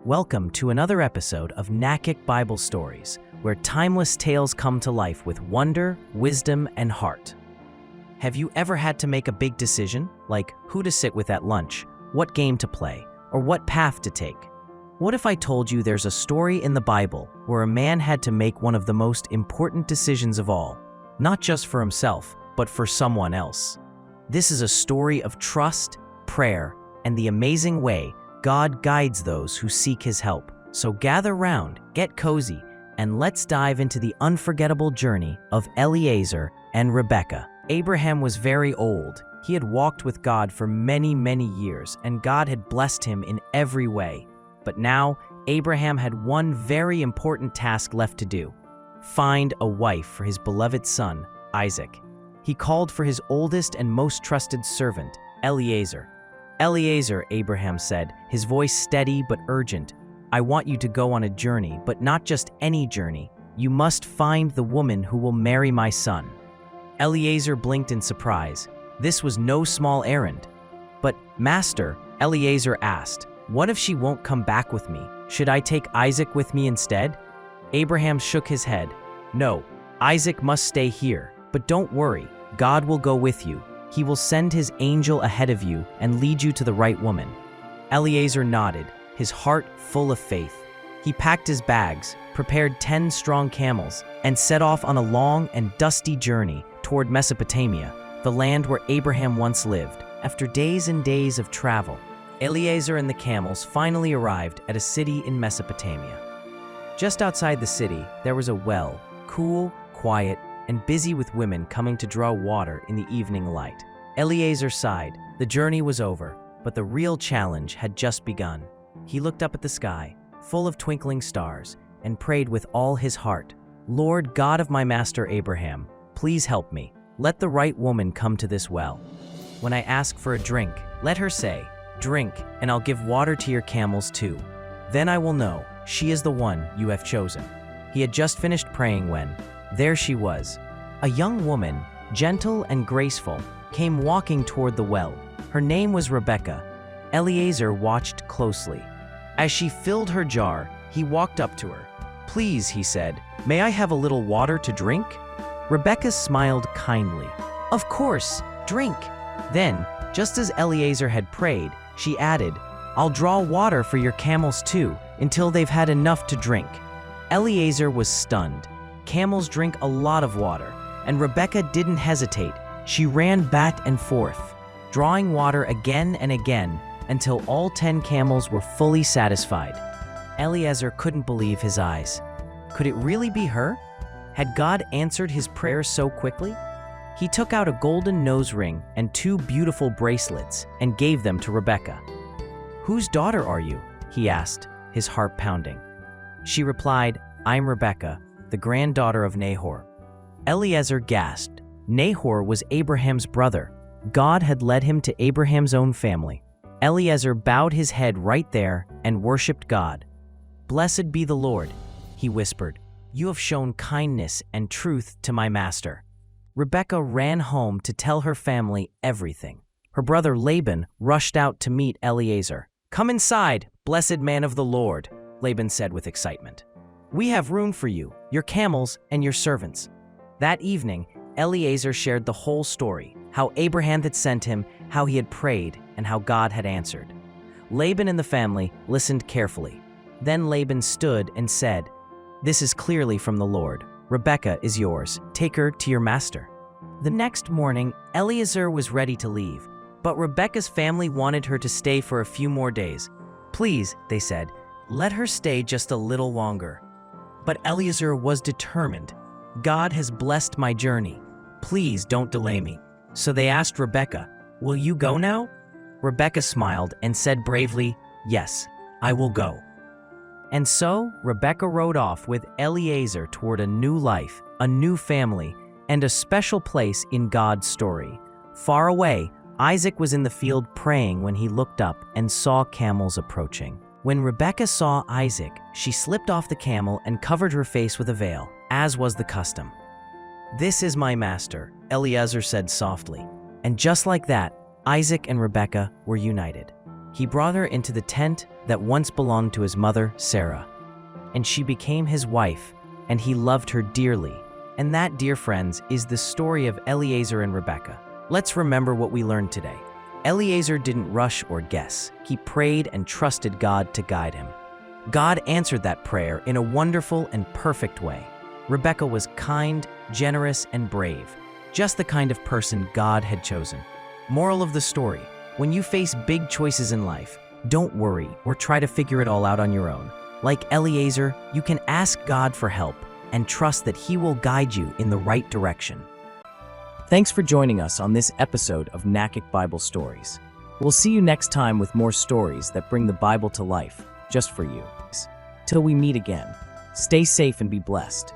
Welcome to another episode of NACIC Bible Stories, where timeless tales come to life with wonder, wisdom, and heart. Have you ever had to make a big decision, like who to sit with at lunch, what game to play, or what path to take? What if I told you there's a story in the Bible where a man had to make one of the most important decisions of all, not just for himself, but for someone else? This is a story of trust, prayer, and the amazing way God guides those who seek His help. So gather round, get cozy, and let's dive into the unforgettable journey of Eliezer and Rebekah. Abraham was very old. He had walked with God for many, many years, and God had blessed him in every way. But now, Abraham had one very important task left to do: find a wife for his beloved son, Isaac. He called for his oldest and most trusted servant, Eliezer. "Eliezer," Abraham said, his voice steady but urgent, "I want you to go on a journey, but not just any journey. You must find the woman who will marry my son." Eliezer blinked in surprise. This was no small errand. "But, Master," Eliezer asked, "what if she won't come back with me? Should I take Isaac with me instead?" Abraham shook his head. "No, Isaac must stay here, but don't worry, God will go with you. He will send His angel ahead of you and lead you to the right woman." Eliezer nodded, his heart full of faith. He packed his bags, prepared 10 strong camels, and set off on a long and dusty journey toward Mesopotamia, the land where Abraham once lived. After days and days of travel, Eliezer and the camels finally arrived at a city in Mesopotamia. Just outside the city, there was a well, cool, quiet, and busy with women coming to draw water in the evening light. Eliezer sighed. The journey was over, but the real challenge had just begun. He looked up at the sky, full of twinkling stars, and prayed with all his heart. "Lord God of my master Abraham, please help me. Let the right woman come to this well. When I ask for a drink, let her say, 'Drink, and I'll give water to your camels too.' Then I will know she is the one you have chosen." He had just finished praying when there she was. A young woman, gentle and graceful, came walking toward the well. Her name was Rebekah. Eliezer watched closely. As she filled her jar, he walked up to her. "Please," he said, "may I have a little water to drink?" Rebekah smiled kindly. "Of course, drink." Then, just as Eliezer had prayed, she added, "I'll draw water for your camels too, until they've had enough to drink." Eliezer was stunned. Camels drink a lot of water, and Rebekah didn't hesitate. She ran back and forth, drawing water again and again until all 10 camels were fully satisfied. Eliezer couldn't believe his eyes. Could it really be her? Had God answered his prayers so quickly? He took out a golden nose ring and 2 beautiful bracelets and gave them to Rebekah. "Whose daughter are you?" he asked, his heart pounding. She replied, "I'm Rebekah, the granddaughter of Nahor." Eliezer gasped. Nahor was Abraham's brother. God had led him to Abraham's own family. Eliezer bowed his head right there and worshipped God. "Blessed be the Lord," he whispered. "You have shown kindness and truth to my master." Rebekah ran home to tell her family everything. Her brother Laban rushed out to meet Eliezer. "Come inside, blessed man of the Lord," Laban said with excitement. "We have room for you, your camels, and your servants." That evening, Eliezer shared the whole story, how Abraham had sent him, how he had prayed, and how God had answered. Laban and the family listened carefully. Then Laban stood and said, "This is clearly from the Lord. Rebekah is yours. Take her to your master." The next morning, Eliezer was ready to leave, but Rebekah's family wanted her to stay for a few more days. "Please," they said, "let her stay just a little longer." But Eliezer was determined. "God has blessed my journey. Please don't delay me." So they asked Rebekah, "Will you go now?" Rebekah smiled and said bravely, "Yes, I will go." And so Rebekah rode off with Eliezer toward a new life, a new family, and a special place in God's story. Far away, Isaac was in the field praying when he looked up and saw camels approaching. When Rebekah saw Isaac, she slipped off the camel and covered her face with a veil, as was the custom. "This is my master," Eliezer said softly. And just like that, Isaac and Rebekah were united. He brought her into the tent that once belonged to his mother, Sarah, and she became his wife, and he loved her dearly. And that, dear friends, is the story of Eliezer and Rebekah. Let's remember what we learned today. Eliezer didn't rush or guess. He prayed and trusted God to guide him. God answered that prayer in a wonderful and perfect way. Rebekah was kind, generous, and brave, just the kind of person God had chosen. Moral of the story: when you face big choices in life, don't worry or try to figure it all out on your own. Like Eliezer, you can ask God for help and trust that He will guide you in the right direction. Thanks for joining us on this episode of NACIC Bible Stories. We'll see you next time with more stories that bring the Bible to life, just for you. Till we meet again, stay safe and be blessed.